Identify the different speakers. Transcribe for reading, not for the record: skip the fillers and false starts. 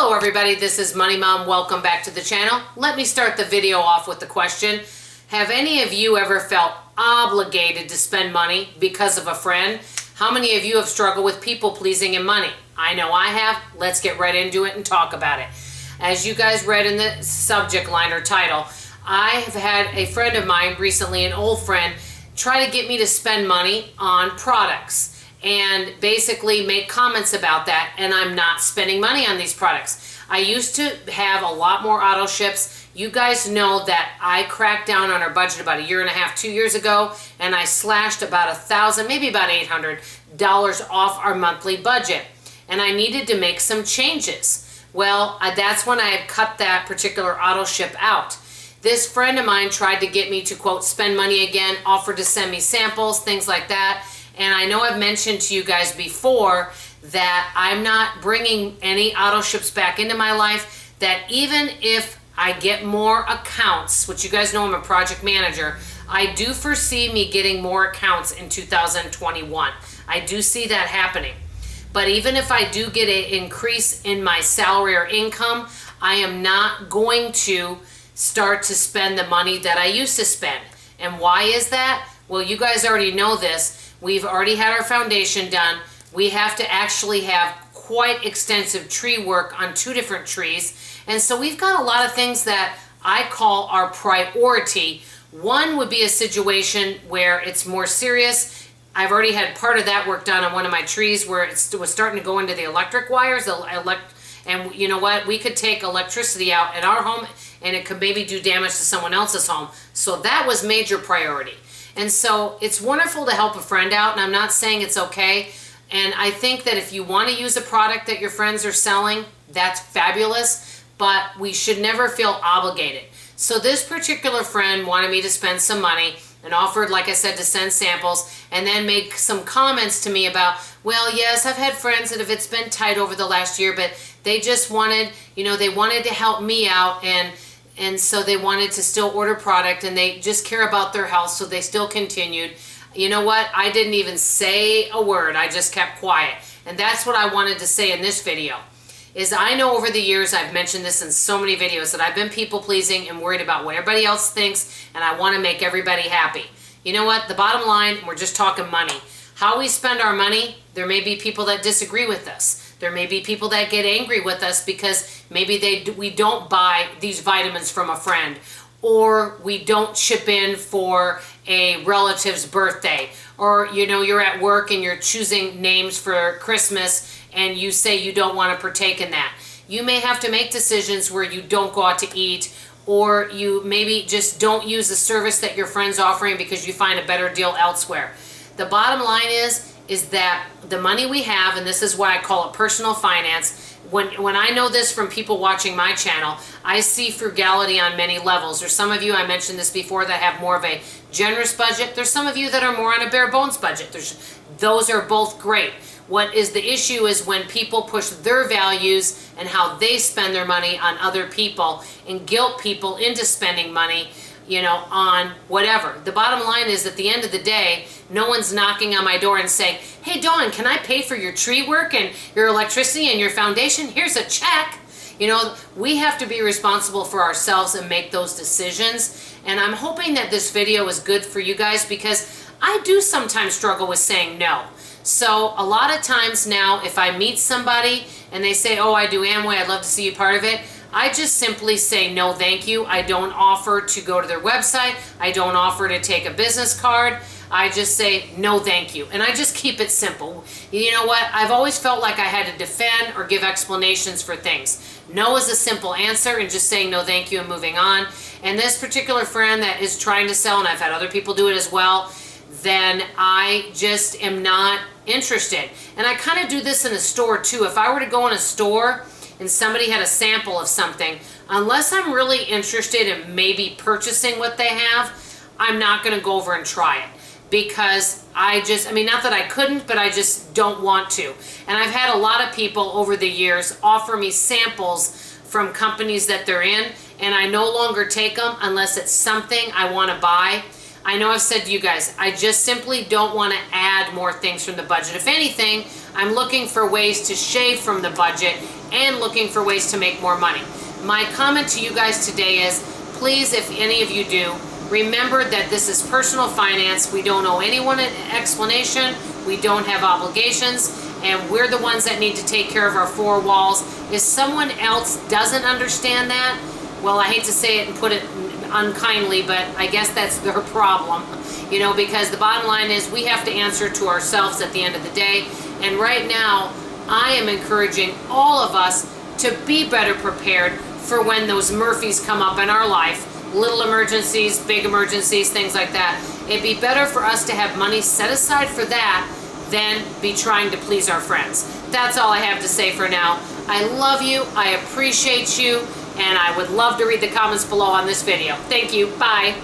Speaker 1: Hello everybody, this is Money Mom. Welcome back to the channel. Let me start the video off with the question. Have any of you ever felt obligated to spend money because of a friend? How many of you have struggled with people pleasing and money? I know I have. Let's get right into it and talk about it. As you guys read in the subject line or title, I have had a friend of mine recently, an old friend, try to get me to spend money on products and basically make comments about that, and I'm not spending money on these products. I used to have a lot more auto ships. You guys know that I cracked down on our budget about a year and a half, 2 years ago, and I slashed about $1,000, maybe about $800 off our monthly budget, and I needed to make some changes. Well, that's when I had cut that particular auto ship out. This friend of mine tried to get me to, quote, spend money again, offered to send me samples, things like that. And I know I've mentioned to you guys before that I'm not bringing any auto ships back into my life, that even if I get more accounts, which you guys know I'm a project manager, I do foresee me getting more accounts in 2021. I do see that happening. But even if I do get an increase in my salary or income, I am not going to start to spend the money that I used to spend. And why is that? Well, you guys already know this. We've already had our foundation done. We have to actually have quite extensive tree work on 2 different trees. And so we've got a lot of things that I call our priority. One would be a situation where it's more serious. I've already had part of that work done on one of my trees where it was starting to go into the electric wires. And you know what? We could take electricity out in our home and it could maybe do damage to someone else's home. So that was major priority. And so it's wonderful to help a friend out, and I'm not saying it's okay. And I think that if you want to use a product that your friends are selling, that's fabulous, but we should never feel obligated. So this particular friend wanted me to spend some money and offered, like I said, to send samples, and then make some comments to me about, well, yes, I've had friends that if it's been tight over the last year, but they just wanted, they wanted to help me out, and so they wanted to still order product, and they just care about their health, so they still continued. You know what? I didn't even say a word. I just kept quiet. And that's what I wanted to say in this video. Is I know over the years, I've mentioned this in so many videos, that I've been people-pleasing and worried about what everybody else thinks, and I want to make everybody happy. You know what? The bottom line, we're just talking money. How we spend our money, there may be people that disagree with us. There may be people that get angry with us because maybe we don't buy these vitamins from a friend, or we don't chip in for a relative's birthday, or you're at work and you're choosing names for Christmas and you say you don't want to partake in that. You may have to make decisions where you don't go out to eat, or you maybe just don't use the service that your friend's offering because you find a better deal elsewhere. The bottom line is that the money we have, and this is why I call it personal finance, when I know this from people watching my channel, I see frugality on many levels. There's some of you, I mentioned this before, that have more of a generous budget. There's some of you that are more on a bare bones budget. Those are both great. What is the issue is when people push their values and how they spend their money on other people and guilt people into spending money, on whatever. The bottom line is, at the end of the day, no one's knocking on my door and saying, hey, Dawn, can I pay for your tree work and your electricity and your foundation? Here's a check. We have to be responsible for ourselves and make those decisions. And I'm hoping that this video is good for you guys, because I do sometimes struggle with saying no. So a lot of times now, if I meet somebody and they say, oh, I do Amway, I'd love to see you part of it, I just simply say no thank you. I don't offer to go to their website. I don't offer to take a business card. I just say no thank you. And I just keep it simple. You know what? I've always felt like I had to defend or give explanations for things. No is a simple answer, and just saying no thank you and moving on. And this particular friend that is trying to sell, and I've had other people do it as well, then I just am not interested. And I kind of do this in a store too. If I were to go in a store and somebody had a sample of something, unless I'm really interested in maybe purchasing what they have, I'm not going to go over and try it, because not that I couldn't, but I just don't want to. And I've had a lot of people over the years offer me samples from companies that they're in, and I no longer take them unless it's something I want to buy. I know I've said to you guys, I just simply don't want to add more things from the budget. If anything, I'm looking for ways to shave from the budget and looking for ways to make more money. My comment to you guys today is, please, if any of you do, remember that this is personal finance. We don't owe anyone an explanation. We don't have obligations, and we're the ones that need to take care of our four walls. If someone else doesn't understand that, well, I hate to say it and put it unkindly, but I guess that's their problem, you know, because the bottom line is we have to answer to ourselves at the end of the day. And right now, I am encouraging all of us to be better prepared for when those Murphys come up in our life. Little emergencies, big emergencies, things like that. It'd be better for us to have money set aside for that than be trying to please our friends. That's all I have to say for now. I love you, I appreciate you, and I would love to read the comments below on this video. Thank you, bye.